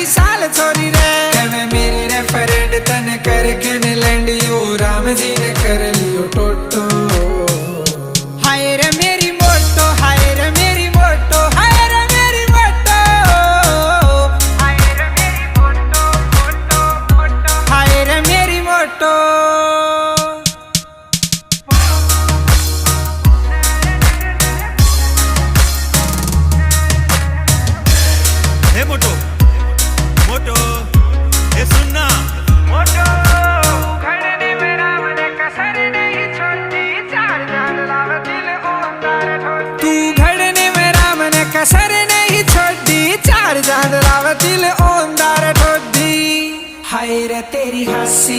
22 साल छोरी रे कहवे मेरी रे फ्रेंड तने करके ने लैंड यो राम जी ने कर लियो टोटो हाय रे मेरी मोटो हाय रे मेरी मोटो हाय रे मेरी मोटो हाय रे मेरी मोटो मोटो मोटो हाय रे मेरी मोटो हे मोटो मोटो हे सुनना मोटो खड़ने में राम ने कसर नहीं छोड़ी चार जान लाव दिल ओंदार ठोड़ी तू घड़ने में राम ने कसर नहीं छोड़ी चार जान लाव दिल ओंदार ठोड़ी हाय रे तेरी हंसी